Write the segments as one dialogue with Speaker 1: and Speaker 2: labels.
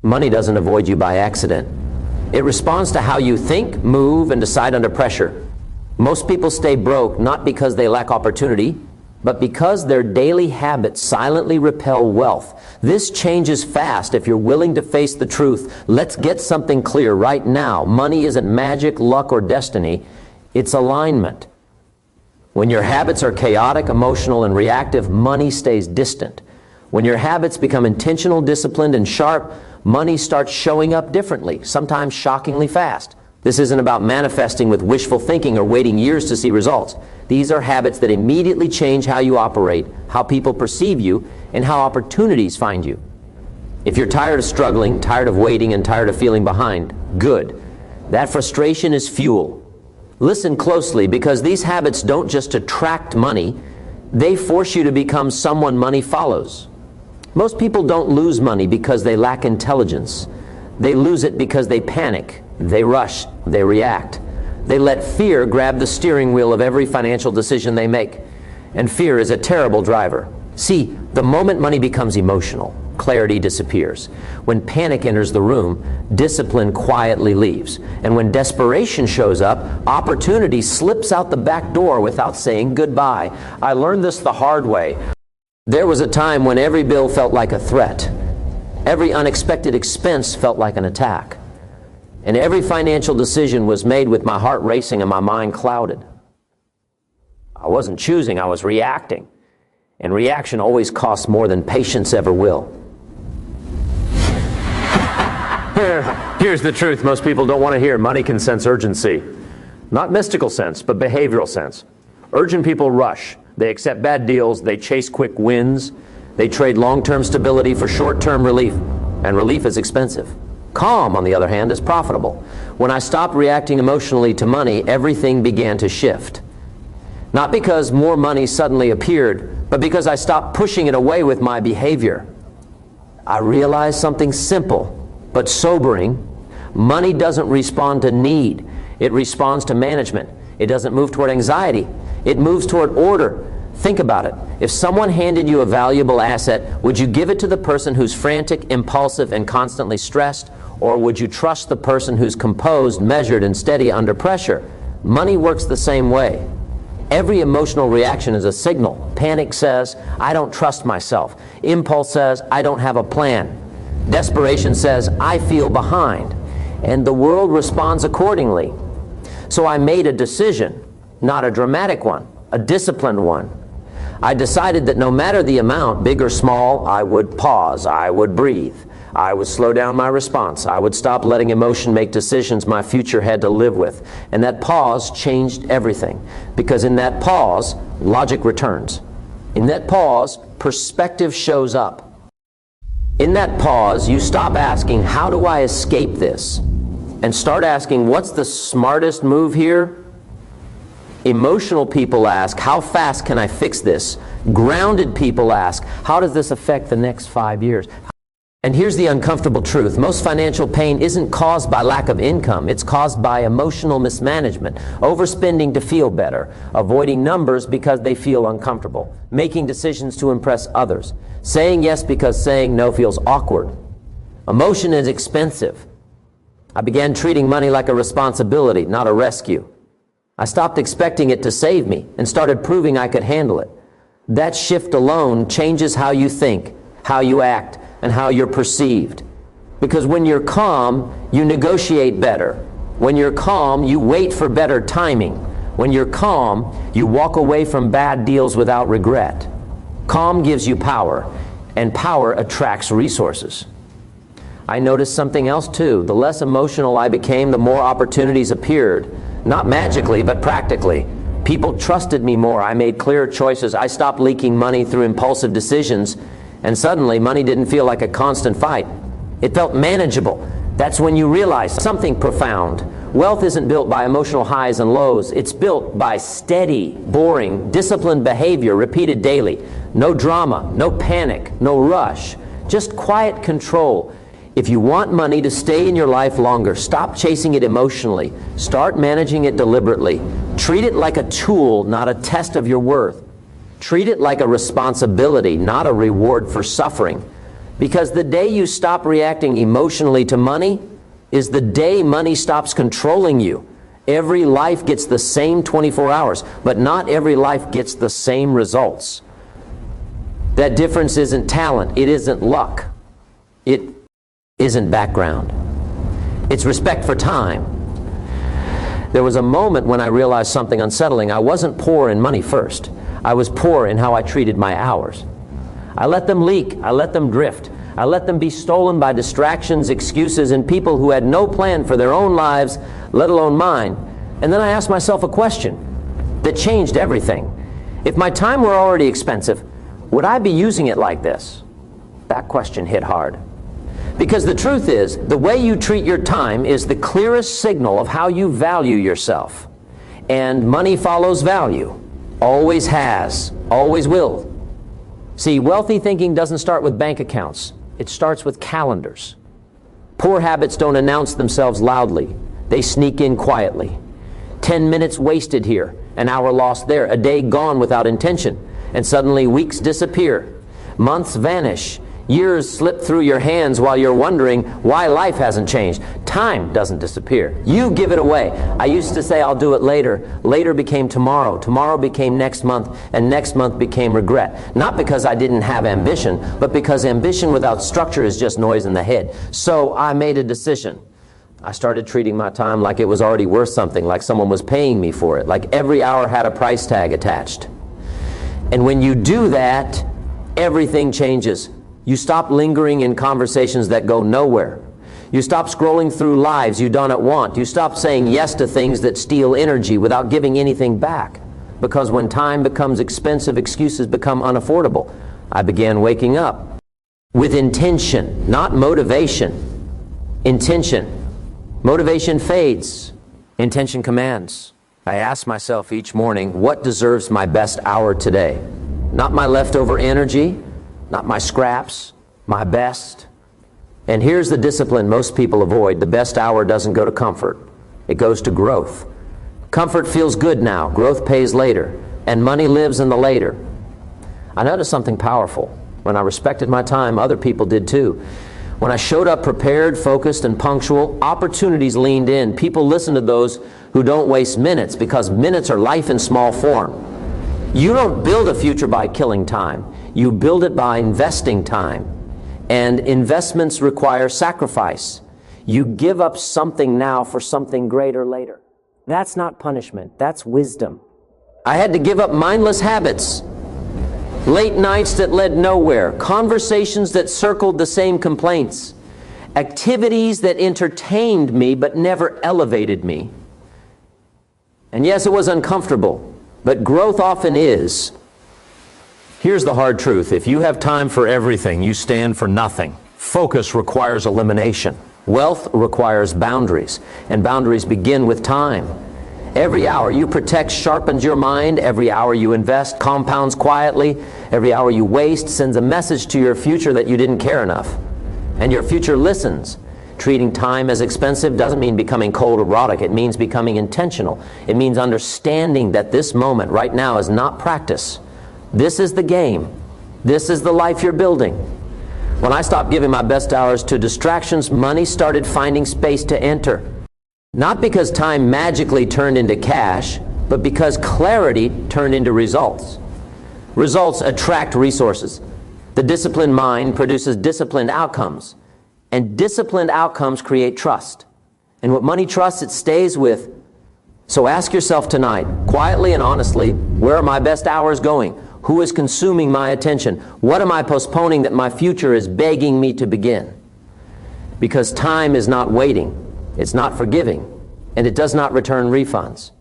Speaker 1: Money doesn't avoid you by accident. It responds to how you think, move, and decide under pressure. Most people stay broke not because they lack opportunity, but because their daily habits silently repel wealth. This changes fast if you're willing to face the truth. Let's get something clear right now. Money isn't magic, luck, or destiny. It's alignment. When your habits are chaotic, emotional, and reactive, money stays distant. When your habits become intentional, disciplined, and sharp, money starts showing up differently, sometimes shockingly fast. This isn't about manifesting with wishful thinking or waiting years to see results. These are habits that immediately change how you operate, how people perceive you, and how opportunities find you. If you're tired of struggling, tired of waiting, and tired of feeling behind, good. That frustration is fuel. Listen closely, because these habits don't just attract money, they force you to become someone money follows. Most people don't lose money because they lack intelligence. They lose it because they panic, they rush, they react. They let fear grab the steering wheel of every financial decision they make. And fear is a terrible driver. See, the moment money becomes emotional, clarity disappears. When panic enters the room, discipline quietly leaves. And when desperation shows up, opportunity slips out the back door without saying goodbye. I learned this the hard way. There was a time when every bill felt like a threat. Every unexpected expense felt like an attack. And every financial decision was made with my heart racing and my mind clouded. I wasn't choosing, I was reacting. And reaction always costs more than patience ever will. Here's the truth most people don't want to hear. Money can sense urgency. Not mystical sense, but behavioral sense. Urgent people rush. They accept bad deals, they chase quick wins, they trade long-term stability for short-term relief, and relief is expensive. Calm, on the other hand, is profitable. When I stopped reacting emotionally to money, everything began to shift. Not because more money suddenly appeared, but because I stopped pushing it away with my behavior. I realized something simple, but sobering. Money doesn't respond to need, it responds to management. It doesn't move toward anxiety, it moves toward order. Think about it. If someone handed you a valuable asset, would you give it to the person who's frantic, impulsive, and constantly stressed? Or would you trust the person who's composed, measured, and steady under pressure? Money works the same way. Every emotional reaction is a signal. Panic says, I don't trust myself. Impulse says, I don't have a plan. Desperation says, I feel behind. And the world responds accordingly. So I made a decision, not a dramatic one, a disciplined one. I decided that no matter the amount, big or small, I would pause, I would breathe, I would slow down my response, I would stop letting emotion make decisions my future had to live with. And that pause changed everything, because in that pause, logic returns. In that pause, perspective shows up. In that pause, you stop asking, how do I escape this? And start asking, what's the smartest move here? Emotional people ask, how fast can I fix this? Grounded people ask, how does this affect the next 5 years? And here's the uncomfortable truth. Most financial pain isn't caused by lack of income. It's caused by emotional mismanagement, overspending to feel better, avoiding numbers because they feel uncomfortable, making decisions to impress others, saying yes because saying no feels awkward. Emotion is expensive. I began treating money like a responsibility, not a rescue. I stopped expecting it to save me and started proving I could handle it. That shift alone changes how you think, how you act, and how you're perceived. Because when you're calm, you negotiate better. When you're calm, you wait for better timing. When you're calm, you walk away from bad deals without regret. Calm gives you power, and power attracts resources. I noticed something else too. The less emotional I became, the more opportunities appeared. Not magically, but practically. People trusted me more. I made clearer choices. I stopped leaking money through impulsive decisions, and suddenly money didn't feel like a constant fight. It felt manageable. That's when you realize something profound. Wealth isn't built by emotional highs and lows. It's built by steady, boring, disciplined behavior repeated daily. No drama, no panic, no rush. Just quiet control. If you want money to stay in your life longer, stop chasing it emotionally. Start managing it deliberately. Treat it like a tool, not a test of your worth. Treat it like a responsibility, not a reward for suffering. Because the day you stop reacting emotionally to money is the day money stops controlling you. Every life gets the same 24 hours, but not every life gets the same results. That difference isn't talent, it isn't luck, it isn't background. It's respect for time. There was a moment when I realized something unsettling. I wasn't poor in money first. I was poor in how I treated my hours. I let them leak. I let them drift. I let them be stolen by distractions, excuses, and people who had no plan for their own lives, let alone mine. And then I asked myself a question that changed everything. If my time were already expensive, would I be using it like this? That question hit hard. Because the truth is, the way you treat your time is the clearest signal of how you value yourself. And money follows value. Always has. Always will. See, wealthy thinking doesn't start with bank accounts. It starts with calendars. Poor habits don't announce themselves loudly. They sneak in quietly. 10 minutes wasted here, an hour lost there, a day gone without intention, and suddenly weeks disappear. Months vanish. Years slip through your hands while you're wondering why life hasn't changed. Time doesn't disappear. You give it away. I used to say I'll do it later. Later became tomorrow. Tomorrow became next month. And next month became regret. Not because I didn't have ambition, but because ambition without structure is just noise in the head. So I made a decision. I started treating my time like it was already worth something, like someone was paying me for it, like every hour had a price tag attached. And when you do that, everything changes. You stop lingering in conversations that go nowhere. You stop scrolling through lives you don't want. You stop saying yes to things that steal energy without giving anything back. Because when time becomes expensive, excuses become unaffordable. I began waking up with intention, not motivation. Intention. Motivation fades. Intention commands. I ask myself each morning, what deserves my best hour today? Not my leftover energy, not my scraps, my best. And here's the discipline most people avoid. The best hour doesn't go to comfort. It goes to growth. Comfort feels good now. Growth pays later. And money lives in the later. I noticed something powerful. When I respected my time, other people did too. When I showed up prepared, focused, and punctual, opportunities leaned in. People listen to those who don't waste minutes, because minutes are life in small form. You don't build a future by killing time. You build it by investing time. And investments require sacrifice. You give up something now for something greater later. That's not punishment. That's wisdom. I had to give up mindless habits. Late nights that led nowhere. Conversations that circled the same complaints. Activities that entertained me but never elevated me. And yes, it was uncomfortable, but growth often is. Here's the hard truth. If you have time for everything, you stand for nothing. Focus requires elimination. Wealth requires boundaries, and boundaries begin with time. Every hour you protect sharpens your mind. Every hour you invest compounds quietly. Every hour you waste sends a message to your future that you didn't care enough. And your future listens. Treating time as expensive doesn't mean becoming cold erotic. It means becoming intentional. It means understanding that this moment right now is not practice. This is the game. This is the life you're building. When I stopped giving my best hours to distractions, money started finding space to enter. Not because time magically turned into cash, but because clarity turned into results. Results attract resources. The disciplined mind produces disciplined outcomes. And disciplined outcomes create trust. And what money trusts, it stays with. So ask yourself tonight, quietly and honestly, where are my best hours going? Who is consuming my attention? What am I postponing that my future is begging me to begin? Because time is not waiting. It's not forgiving. And it does not return refunds.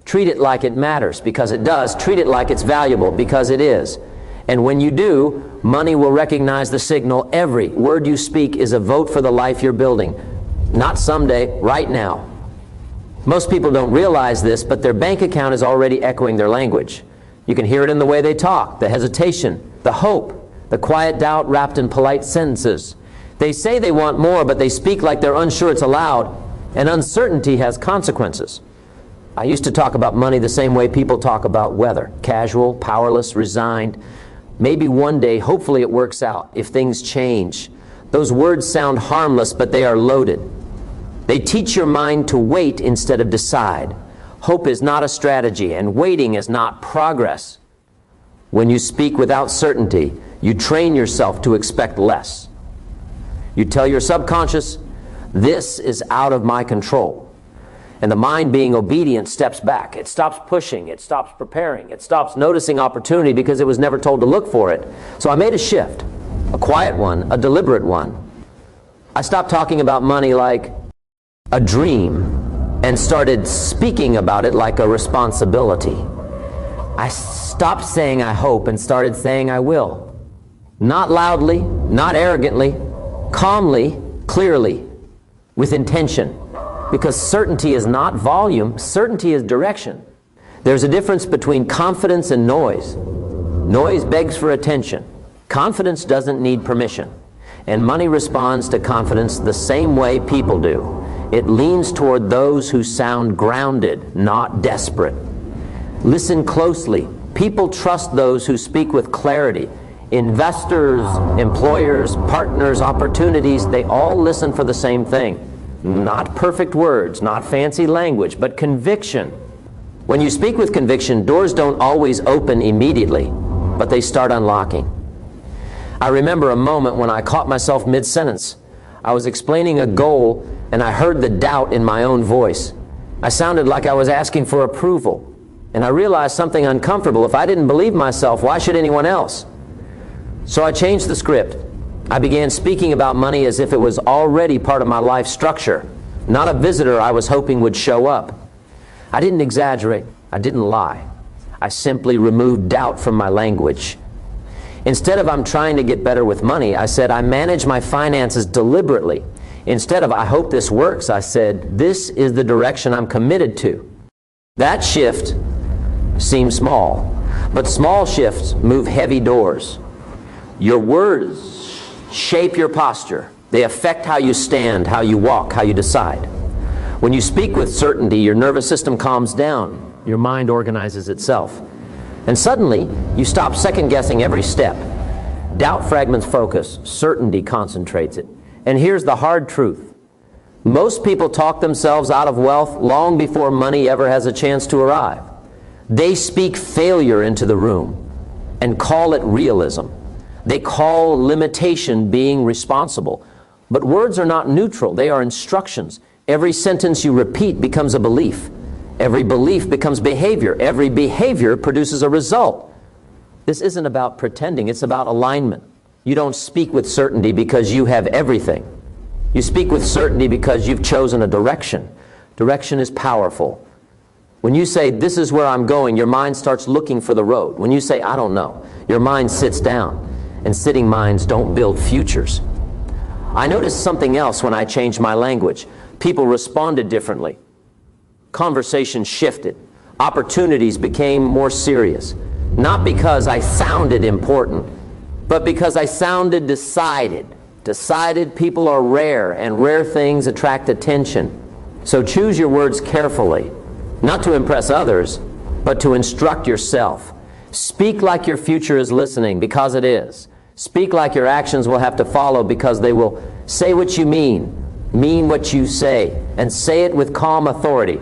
Speaker 1: Treat it like it matters, because it does. Treat it like it's valuable, because it is. And when you do, money will recognize the signal. Every word you speak is a vote for the life you're building. Not someday, right now. Most people don't realize this, but their bank account is already echoing their language. You can hear it in the way they talk, the hesitation, the hope, the quiet doubt wrapped in polite sentences. They say they want more, but they speak like they're unsure it's allowed, and uncertainty has consequences. I used to talk about money the same way people talk about weather, casual, powerless, resigned. Maybe one day, hopefully it works out, if things change. Those words sound harmless, but they are loaded. They teach your mind to wait instead of decide. Hope is not a strategy, and waiting is not progress. When you speak without certainty, you train yourself to expect less. You tell your subconscious, this is out of my control. And the mind, being obedient, steps back. It stops pushing. It stops preparing. It stops noticing opportunity because it was never told to look for it. So I made a shift, a quiet one, a deliberate one. I stopped talking about money like a dream and started speaking about it like a responsibility. I stopped saying I hope and started saying I will. Not loudly, not arrogantly, calmly, clearly, with intention. Because certainty is not volume, certainty is direction. There's a difference between confidence and noise. Noise begs for attention. Confidence doesn't need permission. And money responds to confidence the same way people do. It leans toward those who sound grounded, not desperate. Listen closely. People trust those who speak with clarity. Investors, employers, partners, opportunities, they all listen for the same thing. Not perfect words, not fancy language, but conviction. When you speak with conviction, doors don't always open immediately, but they start unlocking. I remember a moment when I caught myself mid-sentence. I was explaining a goal, and I heard the doubt in my own voice. I sounded like I was asking for approval, and I realized something uncomfortable. If I didn't believe myself, why should anyone else? So I changed the script. I began speaking about money as if it was already part of my life structure, not a visitor I was hoping would show up. I didn't exaggerate. I didn't lie. I simply removed doubt from my language. Instead of I'm trying to get better with money, I said I manage my finances deliberately. Instead of I hope this works, I said this is the direction I'm committed to. That shift seems small, but small shifts move heavy doors. Your words shape your posture. They affect how you stand, how you walk, how you decide. When you speak with certainty, your nervous system calms down. Your mind organizes itself. And suddenly, you stop second-guessing every step. Doubt fragments focus. Certainty concentrates it. And here's the hard truth. Most people talk themselves out of wealth long before money ever has a chance to arrive. They speak failure into the room and call it realism. They call limitation being responsible. But words are not neutral. They are instructions. Every sentence you repeat becomes a belief. Every belief becomes behavior. Every behavior produces a result. This isn't about pretending. It's about alignment. You don't speak with certainty because you have everything. You speak with certainty because you've chosen a direction. Direction is powerful. When you say, this is where I'm going, your mind starts looking for the road. When you say, I don't know, your mind sits down. And sitting minds don't build futures. I noticed something else when I changed my language. People responded differently. Conversation shifted. Opportunities became more serious. Not because I sounded important, but because I sounded decided. Decided people are rare, and rare things attract attention. So choose your words carefully, not to impress others, but to instruct yourself. Speak like your future is listening, because it is. Speak like your actions will have to follow, because they will. Say what you mean what you say, and say it with calm authority.